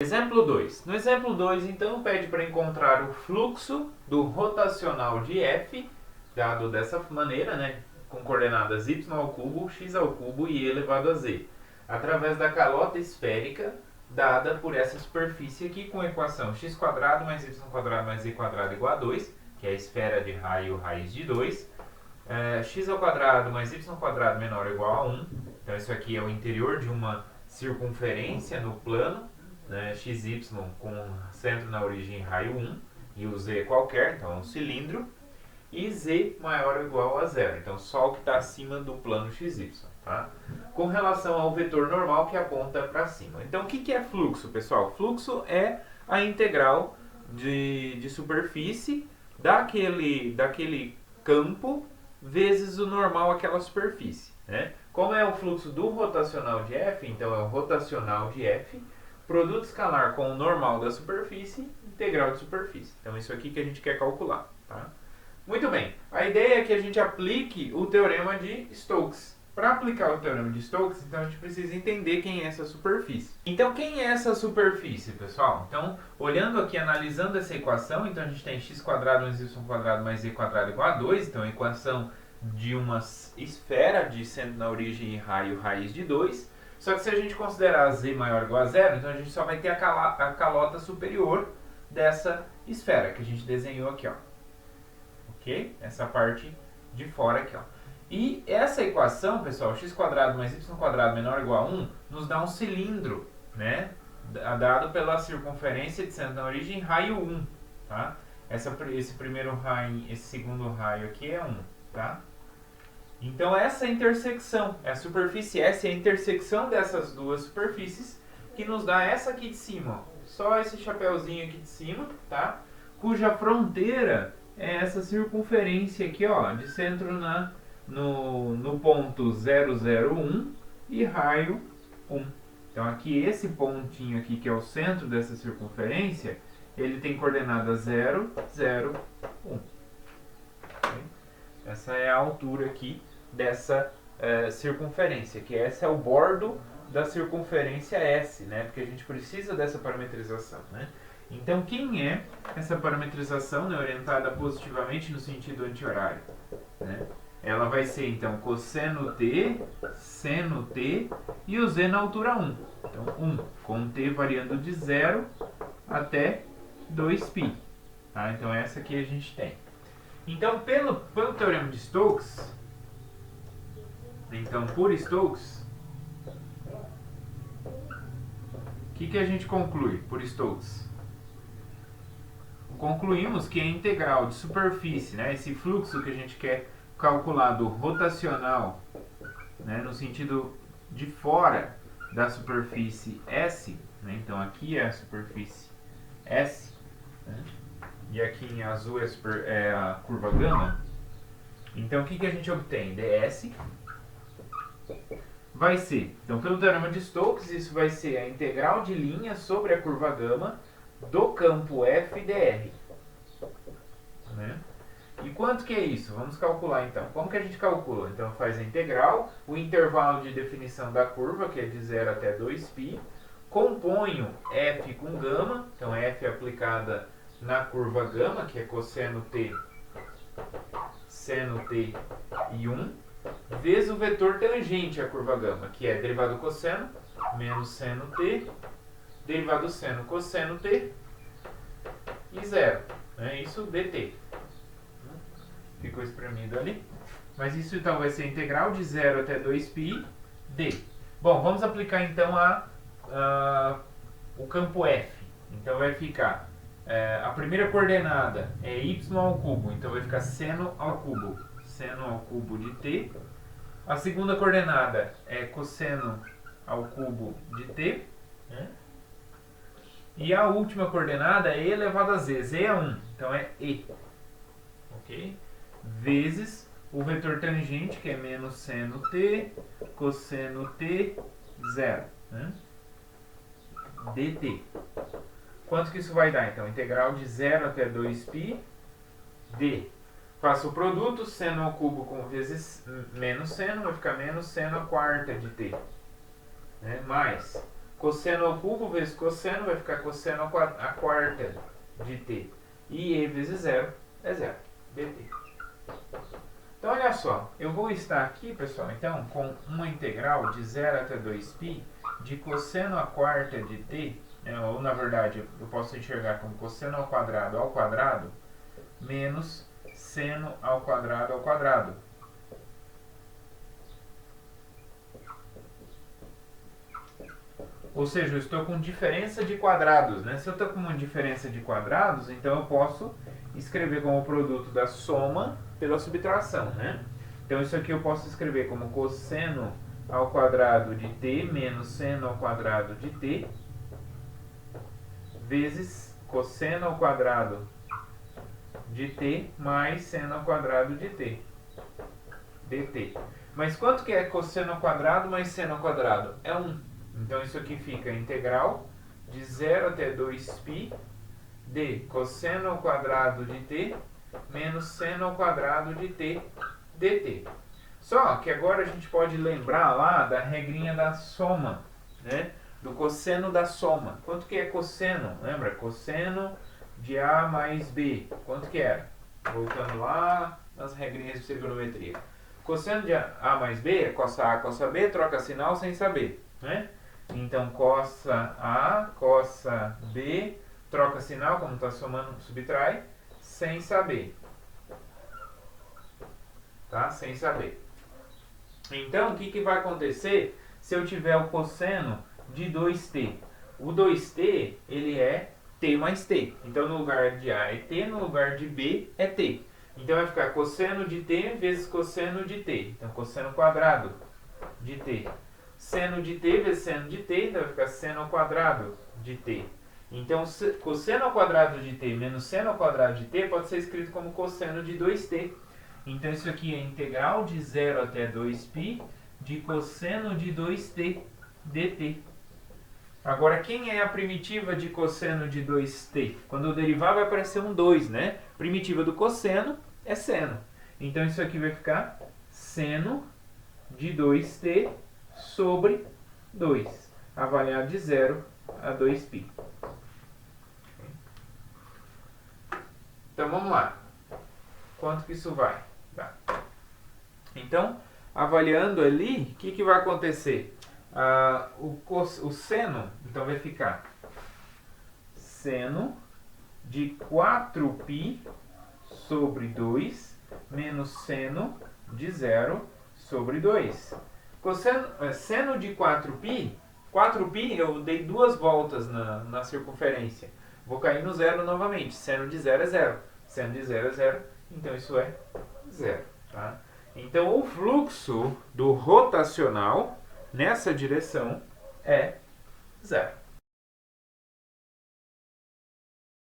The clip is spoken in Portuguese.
Exemplo 2. No exemplo 2, então, pede para encontrar o fluxo do rotacional de f, dado dessa maneira, né, com coordenadas y ao cubo, x ao cubo e e elevado a z, através da calota esférica dada por essa superfície aqui com a equação x² mais y² mais z² igual a 2, que é a esfera de raio raiz de 2, x² mais y² menor ou igual a 1, então isso aqui é o interior de uma circunferência no plano, né, XY com centro na origem raio 1 e o Z qualquer, então é um cilindro, e Z maior ou igual a zero, então só o que está acima do plano XY, tá? Com relação ao vetor normal que aponta para cima. Então o que é fluxo, pessoal? Fluxo é a integral de superfície daquele campo vezes o normal àquela superfície, né? Como é o fluxo do rotacional de F, então é o rotacional de F, produto escalar com o normal da superfície, integral de superfície. Então, isso aqui que a gente quer calcular. Tá? Muito bem. A ideia é que a gente aplique o teorema de Stokes. Para aplicar o teorema de Stokes, então a gente precisa entender quem é essa superfície. Então, quem é essa superfície, pessoal? Então, olhando aqui, analisando essa equação, então a gente tem x² mais y² mais z² igual a 2. Então, a equação de uma esfera de centro na origem e raio raiz de 2. Só que se a gente considerar z maior ou igual a zero, então a gente só vai ter a calota superior dessa esfera que a gente desenhou aqui, ó. Ok? Essa parte de fora aqui, ó. E essa equação, pessoal, x² mais y² menor ou igual a 1, nos dá um cilindro, né? Dado pela circunferência de centro na origem raio 1, tá? Esse primeiro raio, esse segundo raio aqui é 1, tá? Então essa intersecção, a superfície S é a intersecção dessas duas superfícies que nos dá essa aqui de cima, ó. Só esse chapéuzinho aqui de cima, tá? Cuja fronteira é essa circunferência aqui, ó, de centro no ponto 0,01 e raio 1. Então aqui esse pontinho aqui que é o centro dessa circunferência, ele tem coordenada 0, 0, 1. Okay? Essa é a altura aqui dessa circunferência, que esse é o bordo da circunferência S, né? Porque a gente precisa dessa parametrização, né? Então, quem é essa parametrização, né, orientada positivamente no sentido anti-horário? Né? Ela vai ser, então, cosseno t, seno t e o z na altura 1. Então, 1 com t variando de 0 até 2π. Tá? Então, essa aqui a gente tem. Então, pelo teorema de Stokes, então, por Stokes, o que a gente conclui por Stokes? Concluímos que a integral de superfície, né, esse fluxo que a gente quer calcular do rotacional, né, no sentido de fora da superfície S, né, então aqui é a superfície S, né, e aqui em azul é a curva gama. Então, o que a gente obtém? ds vai ser, então, pelo teorema de Stokes, isso vai ser a integral de linha sobre a curva gama do campo f dr. Né? E quanto que é isso? Vamos calcular, então. Como que a gente calcula? Então, faz a integral, o intervalo de definição da curva, que é de 0 até 2π, componho f com gama, então f é aplicada na curva gama, que é cosseno t, seno t e 1, vezes o vetor tangente à curva gama, que é derivado do cosseno, menos seno t, derivado do seno, cosseno t, e 0. Né? Isso dt. Ficou espremido ali. Mas isso então vai ser integral de 0 até 2π d. Bom, vamos aplicar então o campo f. Então vai ficar, a primeira coordenada é y ao cubo, então vai ficar seno ao cubo de t. A segunda coordenada é cosseno ao cubo de t. Né? E a última coordenada é e elevado a z. Z é 1, então é e. Ok? Vezes o vetor tangente, que é menos seno t, cosseno t, 0. Né? dt. Quanto que isso vai dar? Então, integral de 0 até 2π d. Faço o produto, seno ao cubo com menos seno, vai ficar menos seno à quarta de t. Né? Mais Cosseno ao cubo vezes cosseno vai ficar cosseno à quarta de t. E e vezes 0 é 0, dt. Então, olha só, eu vou estar aqui, pessoal, então, com uma integral de 0 até 2π de cosseno à quarta de t, né, ou, na verdade, eu posso enxergar como cosseno ao quadrado, menos seno ao quadrado. Ou seja, eu estou com diferença de quadrados, né? Se eu estou com uma diferença de quadrados, então eu posso escrever como produto da soma pela subtração, né? Então isso aqui eu posso escrever como cosseno ao quadrado de t menos seno ao quadrado de t vezes cosseno ao quadrado de t mais seno ao quadrado de t, dt. Mas quanto que é cosseno ao quadrado mais seno ao quadrado? É 1. Então isso aqui fica integral de 0 até 2π de cosseno ao quadrado de t menos seno ao quadrado de t dt. Só que agora a gente pode lembrar lá da regrinha da soma, né? Do cosseno da soma. Quanto que é cosseno? Lembra? Cosseno de A mais B. Quanto que era? Voltando lá nas regrinhas de trigonometria. Cosseno de A mais B é cossa A, cossa B, troca sinal sem saber, né? Então, cossa A, cossa B, troca sinal, como está somando, subtrai, sem saber. Tá? Sem saber. Então, o que vai acontecer se eu tiver o cosseno de 2t? O 2t, ele é t mais t. Então, no lugar de A é t, no lugar de B é t. Então, vai ficar cosseno de t vezes cosseno de t. Então, cosseno quadrado de t. Seno de t vezes seno de t, então vai ficar seno ao quadrado de t. Então, cosseno ao quadrado de t menos seno ao quadrado de t pode ser escrito como cosseno de 2t. Então, isso aqui é integral de 0 até 2π de cosseno de 2t dt. Agora, quem é a primitiva de cosseno de 2t? Quando eu derivar vai aparecer um 2, né? Primitiva do cosseno é seno. Então, isso aqui vai ficar seno de 2t sobre 2, avaliado de 0 a 2π. Então, vamos lá. Quanto que isso vai dar? Então, avaliando ali, o que vai acontecer? O seno, então vai ficar seno de 4π sobre 2 menos seno de 0 sobre 2. Seno de 4π, 4π eu dei 2 voltas na circunferência. Vou cair no zero novamente. Seno de 0 é 0. Seno de 0 é 0. Então isso é 0. Tá? Então o fluxo do rotacional nessa direção é 0.